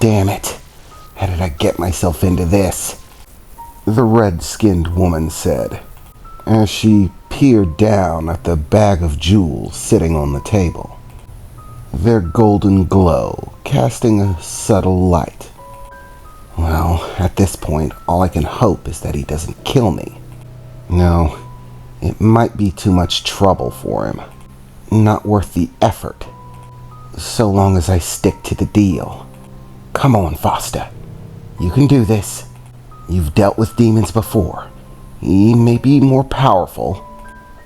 Damn it. How did I get myself into this? The red-skinned woman said, as she peered down at the bag of jewels sitting on the table, their golden glow casting a subtle light. Well, at this point, all I can hope is that he doesn't kill me. No, it might be too much trouble for him. Not worth the effort. So long as I stick to the deal. Come on, Foster. You can do this. You've dealt with demons before. He may be more powerful,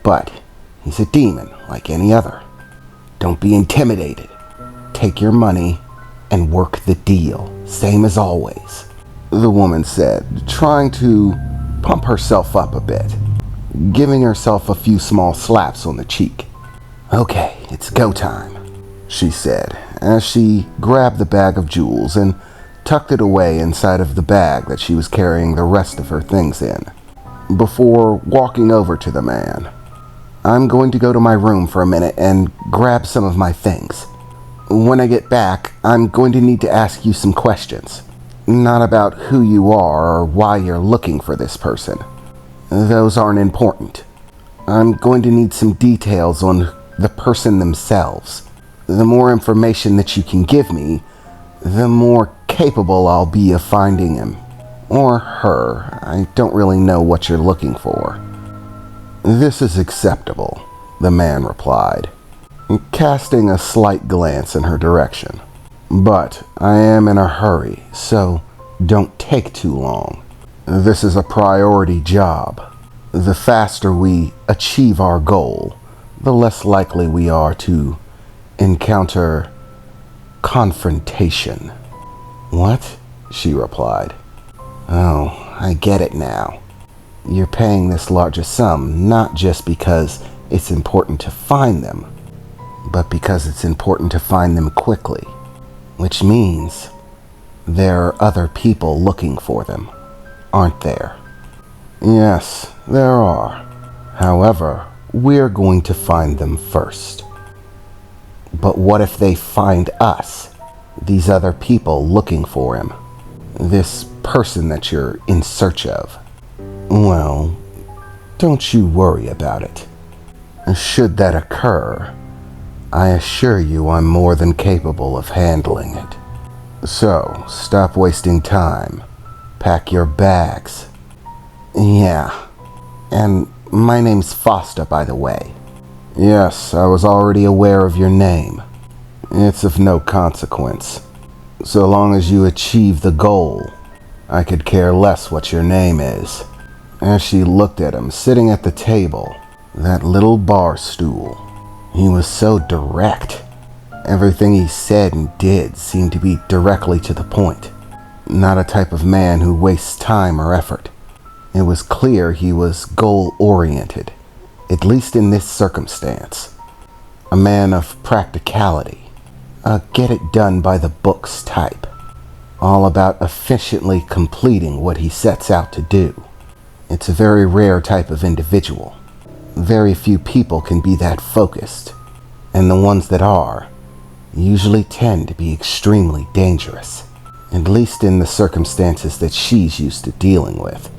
but he's a demon like any other. Don't be intimidated. Take your money and work the deal, same as always, the woman said, trying to pump herself up a bit, giving herself a few small slaps on the cheek. Okay, it's go time, she said, as she grabbed the bag of jewels and tucked it away inside of the bag that she was carrying the rest of her things in, before walking over to the man. I'm going to go to my room for a minute and grab some of my things. When I get back, I'm going to need to ask you some questions. Not about who you are or why you're looking for this person. Those aren't important. I'm going to need some details on the person themselves. The more information that you can give me, the more capable I'll be of finding him. Or her. I don't really know what you're looking for. This is acceptable, the man replied, casting a slight glance in her direction. But I am in a hurry, so don't take too long. This is a priority job. The faster we achieve our goal, the less likely we are to encounter confrontation. What? She replied. Oh, I get it now. You're paying this large a sum not just because it's important to find them, but because it's important to find them quickly, which means there are other people looking for them, aren't there? Yes, there are. However, we're going to find them first. But what if they find us, these other people looking for him, this person that you're in search of? Well, don't you worry about it. Should that occur, I assure you I'm more than capable of handling it. So, stop wasting time. Pack your bags. Yeah, and my name's Foster, by the way. Yes, I was already aware of your name. It's of no consequence. So long as you achieve the goal, I could care less what your name is. As she looked at him sitting at the table, that little bar stool, he was so direct. Everything he said and did seemed to be directly to the point. Not a type of man who wastes time or effort. It was clear he was goal-oriented, at least in this circumstance. A man of practicality, a get-it-done-by-the-books type, all about efficiently completing what he sets out to do. It's a very rare type of individual. Very few people can be that focused, and the ones that are usually tend to be extremely dangerous, at least in the circumstances that she's used to dealing with,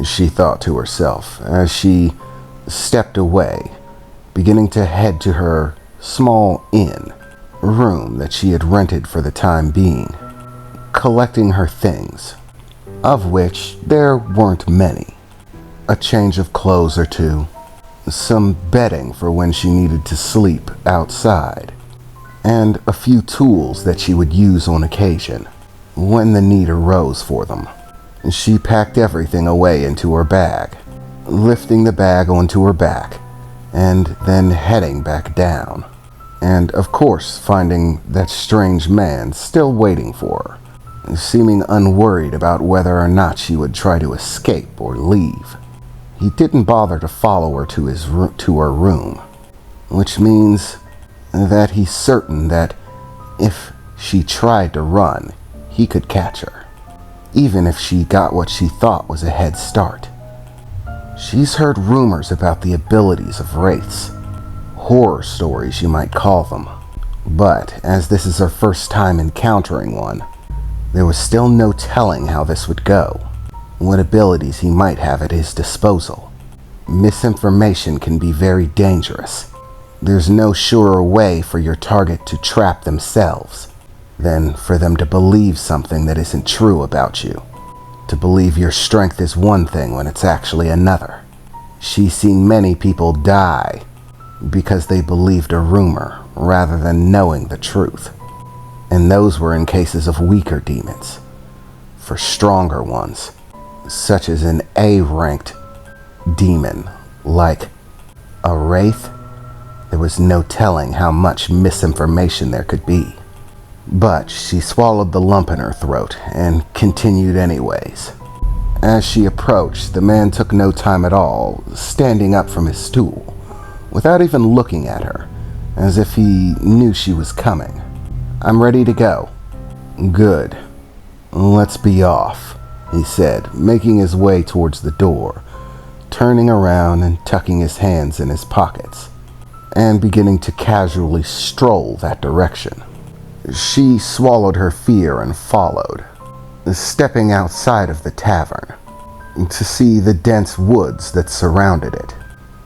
she thought to herself as she stepped away, beginning to head to her small inn room that she had rented for the time being, collecting her things, of which there weren't many. A change of clothes or two, some bedding for when she needed to sleep outside, and a few tools that she would use on occasion when the need arose for them. She packed everything away into her bag, lifting the bag onto her back, and then heading back down. And of course finding that strange man still waiting for her, seeming unworried about whether or not she would try to escape or leave. He didn't bother to follow her to her room, which means that he's certain that if she tried to run, he could catch her, even if she got what she thought was a head start. She's heard rumors about the abilities of wraiths, horror stories you might call them, but as this is her first time encountering one, There was still no telling how this would go, what abilities he might have at his disposal. Misinformation can be very dangerous. There's no surer way for your target to trap themselves than for them to believe something that isn't true about you. To believe your strength is one thing when it's actually another. She's seen many people die because they believed a rumor rather than knowing the truth. And those were in cases of weaker demons. For stronger ones, such as an A-ranked demon like a wraith, there was no telling how much misinformation there could be. But she swallowed the lump in her throat and continued anyways. As she approached, the man took no time at all, standing up from his stool, without even looking at her, as if he knew she was coming. "I'm ready to go." "Good. Let's be off," he said, making his way towards the door, turning around and tucking his hands in his pockets, and beginning to casually stroll that direction. She swallowed her fear and followed, stepping outside of the tavern to see the dense woods that surrounded it.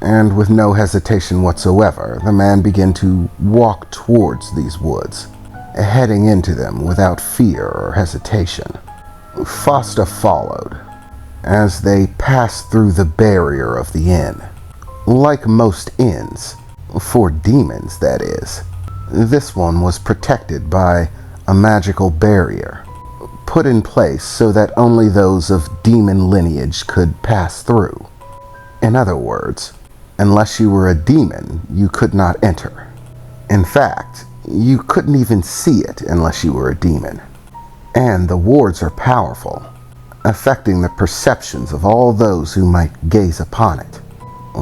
And with no hesitation whatsoever, the man began to walk towards these woods, heading into them without fear or hesitation. Fosta followed as they passed through the barrier of the inn. Like most inns, for demons that is, this one was protected by a magical barrier, put in place so that only those of demon lineage could pass through. In other words, unless you were a demon, you could not enter. In fact, you couldn't even see it unless you were a demon. And the wards are powerful, affecting the perceptions of all those who might gaze upon it.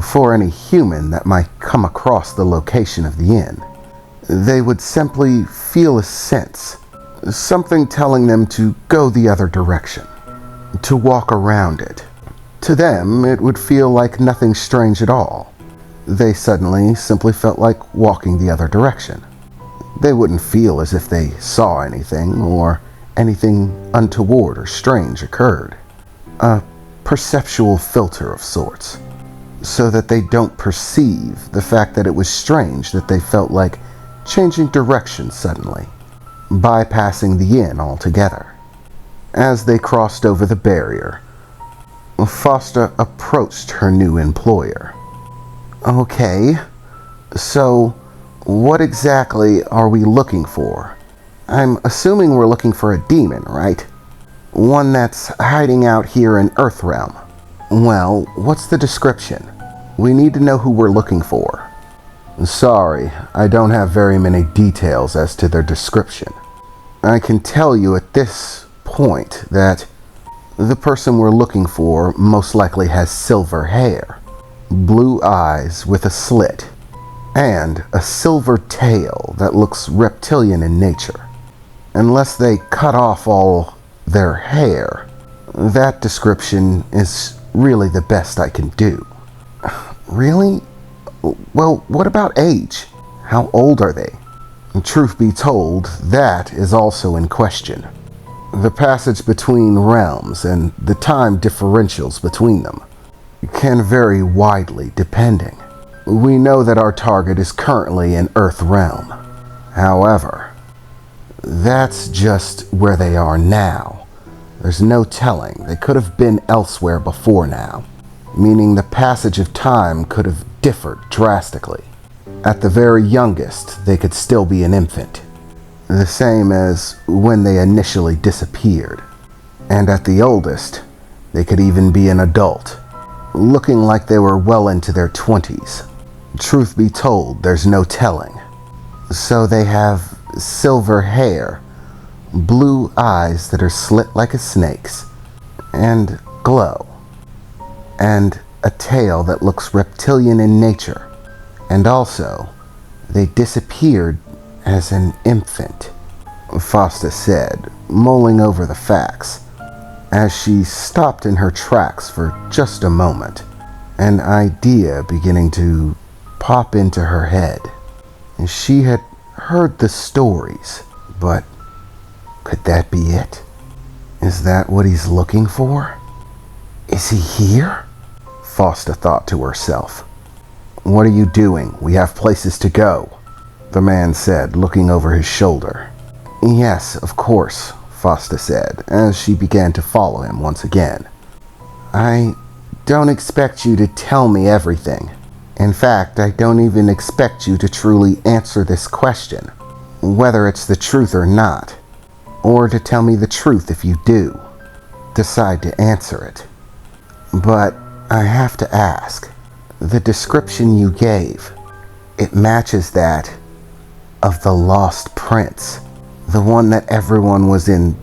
For any human that might come across the location of the inn, they would simply feel a sense, something telling them to go the other direction, to walk around it. To them, it would feel like nothing strange at all. They suddenly simply felt like walking the other direction. They wouldn't feel as if they saw anything or anything untoward or strange occurred. A perceptual filter of sorts, so that they don't perceive the fact that it was strange that they felt like changing direction suddenly, bypassing the inn altogether. As they crossed over the barrier, Fosta approached her new employer. "Okay, so what exactly are we looking for? I'm assuming we're looking for a demon, right? One that's hiding out here in Earthrealm. Well, what's the description? We need to know who we're looking for." "Sorry, I don't have very many details as to their description. I can tell you at this point that the person we're looking for most likely has silver hair, blue eyes with a slit, and a silver tail that looks reptilian in nature. Unless they cut off all their hair, that description is really the best I can do." "Really? Well, what about age? How old are they?" "Truth be told, that is also in question. The passage between realms and the time differentials between them can vary widely depending. We know that our target is currently in Earthrealm. However, that's just where they are now. There's no telling. They could have been elsewhere before now, meaning the passage of time could have differed drastically. At the very youngest, they could still be an infant, the same as when they initially disappeared. And at the oldest, they could even be an adult, looking like they were well into their 20s. Truth be told, there's no telling. So they have silver hair, blue eyes that are slit like a snake's, and glow, and a tail that looks reptilian in nature. And also, they disappeared as an infant," Fosta said, mulling over the facts, as she stopped in her tracks for just a moment, an idea beginning to pop into her head. She had heard the stories, but could that be it? Is that what he's looking for? Is he here? Foster thought to herself. What are you doing? We have places to go, the man said, looking over his shoulder. Yes, of course, Foster said, as she began to follow him once again. I don't expect you to tell me everything. In fact, I don't even expect you to truly answer this question, whether it's the truth or not, or to tell me the truth if you do decide to answer it. But I have to ask, the description you gave, it matches that of the lost prince, the one that everyone was in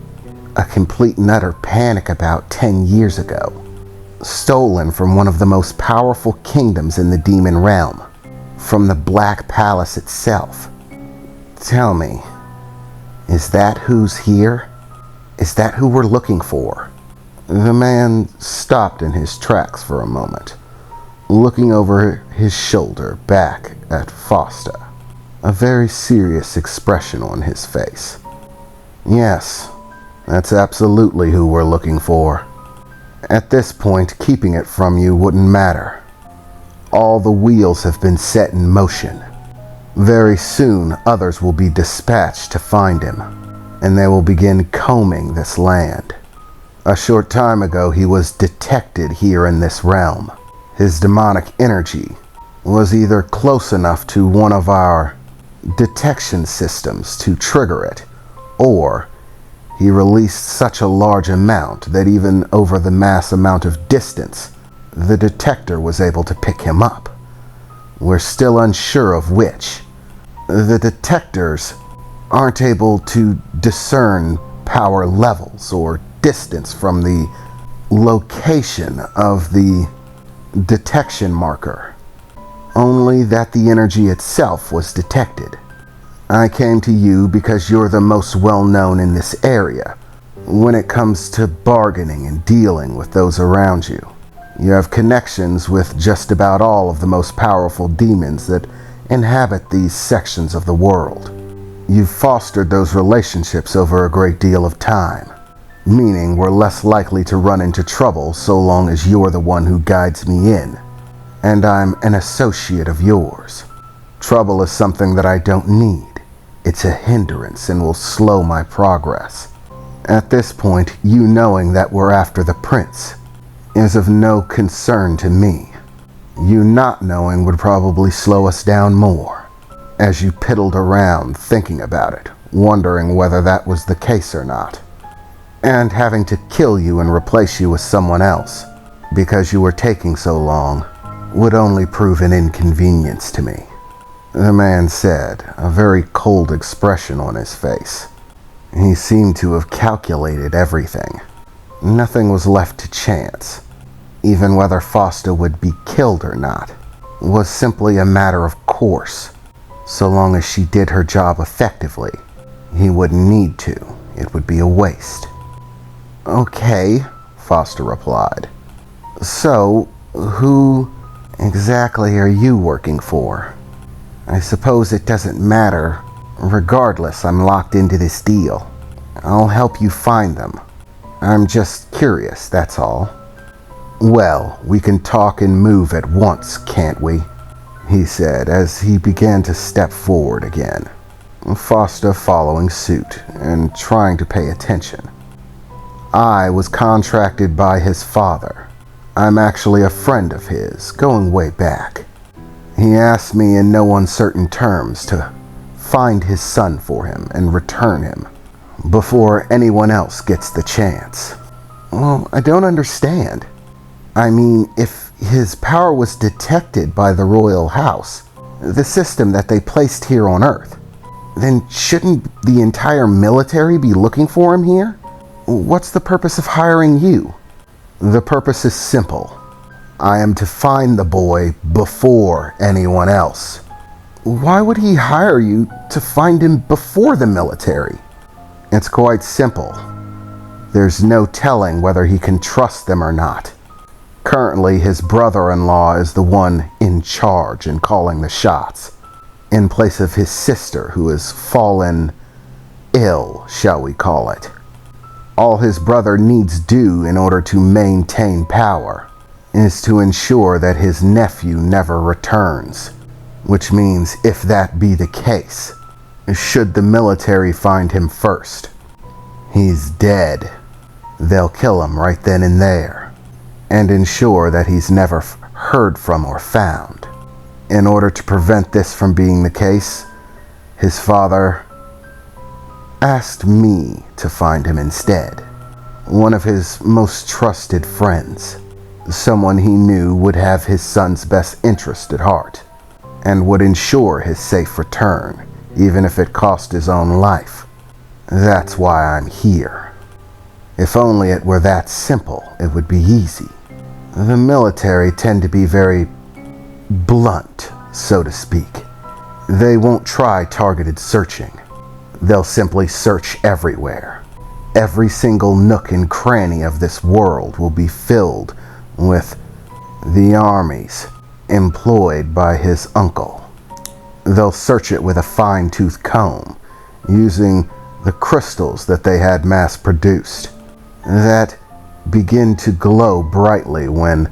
a complete and utter panic about 10 years ago, stolen from one of the most powerful kingdoms in the demon realm, from the Black Palace itself. Tell me, is that who's here? Is that who we're looking for? The man stopped in his tracks for a moment, looking over his shoulder back at Foster, a very serious expression on his face. Yes, that's absolutely who we're looking for. At this point, keeping it from you wouldn't matter. All the wheels have been set in motion. Very soon, others will be dispatched to find him, and they will begin combing this land. A short time ago, he was detected here in this realm. His demonic energy was either close enough to one of our detection systems to trigger it, or he released such a large amount that even over the mass amount of distance, the detector was able to pick him up. We're still unsure of which. The detectors aren't able to discern power levels or distance from the location of the detection marker, only that the energy itself was detected. I came to you because you're the most well-known in this area when it comes to bargaining and dealing with those around you. You have connections with just about all of the most powerful demons that inhabit these sections of the world. You've fostered those relationships over a great deal of time, meaning we're less likely to run into trouble so long as you're the one who guides me in, and I'm an associate of yours. Trouble is something that I don't need. It's a hindrance and will slow my progress. At this point, you knowing that we're after the prince is of no concern to me. You not knowing would probably slow us down more, as you piddled around thinking about it, wondering whether that was the case or not. And having to kill you and replace you with someone else, because you were taking so long, would only prove an inconvenience to me, the man said, a very cold expression on his face. He seemed to have calculated everything. Nothing was left to chance. Even whether Foster would be killed or not was simply a matter of course. So long as she did her job effectively, he wouldn't need to. It would be a waste. Okay, Foster replied. So, who exactly are you working for? I suppose it doesn't matter. Regardless, I'm locked into this deal. I'll help you find them. I'm just curious, that's all. Well, we can talk and move at once, can't we? He said as he began to step forward again, Foster following suit and trying to pay attention. I was contracted by his father. I'm actually a friend of his, going way back. He asked me in no uncertain terms to find his son for him and return him before anyone else gets the chance. Well, I don't understand. I mean, if his power was detected by the royal house, the system that they placed here on Earth, then shouldn't the entire military be looking for him here? What's the purpose of hiring you? The purpose is simple. I am to find the boy before anyone else. Why would he hire you to find him before the military? It's quite simple. There's no telling whether he can trust them or not. Currently, his brother-in-law is the one in charge and calling the shots, in place of his sister who has fallen ill, shall we call it. All his brother needs do in order to maintain power is to ensure that his nephew never returns. Which means, if that be the case, should the military find him first, he's dead. They'll kill him right then and there, and ensure that he's never heard from or found. In order to prevent this from being the case, his father asked me to find him instead. One of his most trusted friends, someone he knew would have his son's best interest at heart, and would ensure his safe return, even if it cost his own life. That's why I'm here. If only it were that simple, it would be easy. The military tend to be very blunt, so to speak. They won't try targeted searching. They'll simply search everywhere. Every single nook and cranny of this world will be filled with the armies employed by his uncle. They'll search it with a fine-tooth comb, using the crystals that they had mass-produced, that begin to glow brightly when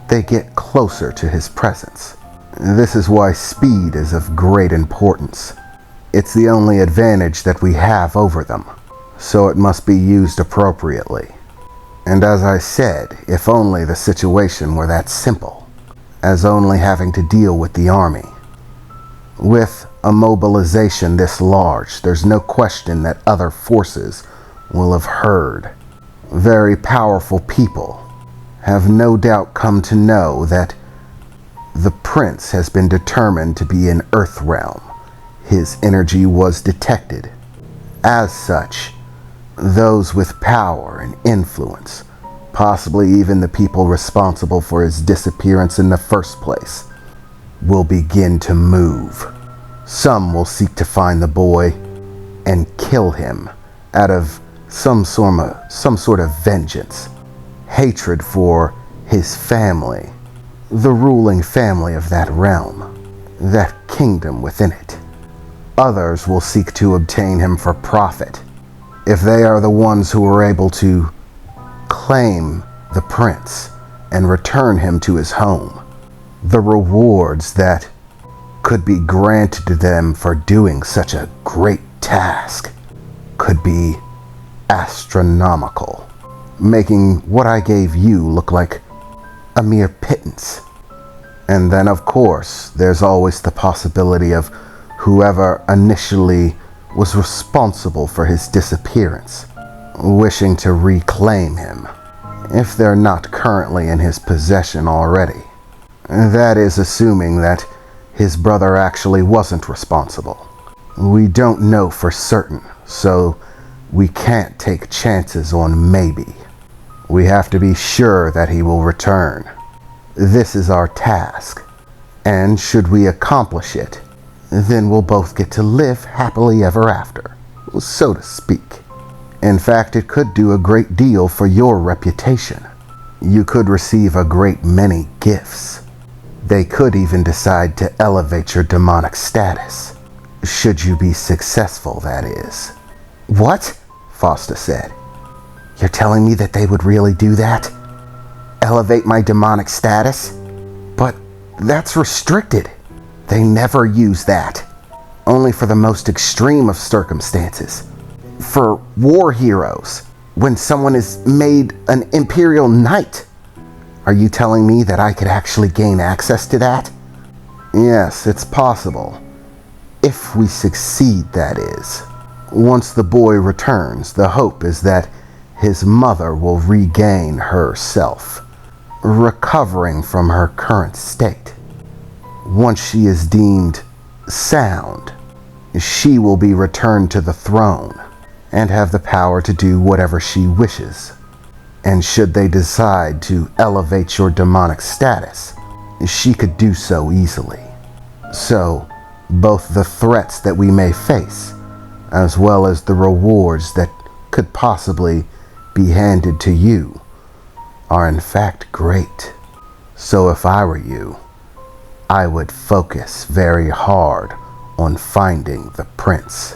they get closer to his presence. This is why speed is of great importance. It's the only advantage that we have over them, so it must be used appropriately. And as I said, if only the situation were that simple, as only having to deal with the army. With a mobilization this large, there's no question that other forces will have heard. Very powerful people have no doubt come to know that the prince has been determined to be in Earth realm. His energy was detected. As such, those with power and influence, possibly even the people responsible for his disappearance in the first place, will begin to move. Some will seek to find the boy and kill him out of some sort of vengeance, hatred for his family, the ruling family of that realm, that kingdom within it. Others will seek to obtain him for profit. If they are the ones who are able to claim the prince and return him to his home, the rewards that could be granted to them for doing such a great task could be astronomical, making what I gave you look like a mere pittance. And then, of course, there's always the possibility of whoever initially was responsible for his disappearance wishing to reclaim him, if they're not currently in his possession already. That is assuming that his brother actually wasn't responsible. We don't know for certain, so we can't take chances on maybe. We have to be sure that he will return. This is our task, and should we accomplish it, then we'll both get to live happily ever after, so to speak. In fact, it could do a great deal for your reputation. You could receive a great many gifts. They could even decide to elevate your demonic status, should you be successful, that is. What? Foster said. You're telling me that they would really do that? Elevate my demonic status? But that's restricted. They never use that. Only for the most extreme of circumstances. For war heroes. When someone is made an Imperial Knight. Are you telling me that I could actually gain access to that? Yes, it's possible. If we succeed, that is. Once the boy returns, the hope is that his mother will regain herself, recovering from her current state. Once she is deemed sound, she will be returned to the throne and have the power to do whatever she wishes. And should they decide to elevate your demonic status, she could do so easily. So, both the threats that we may face, as well as the rewards that could possibly be handed to you, are in fact great. So if I were you, I would focus very hard on finding the prince.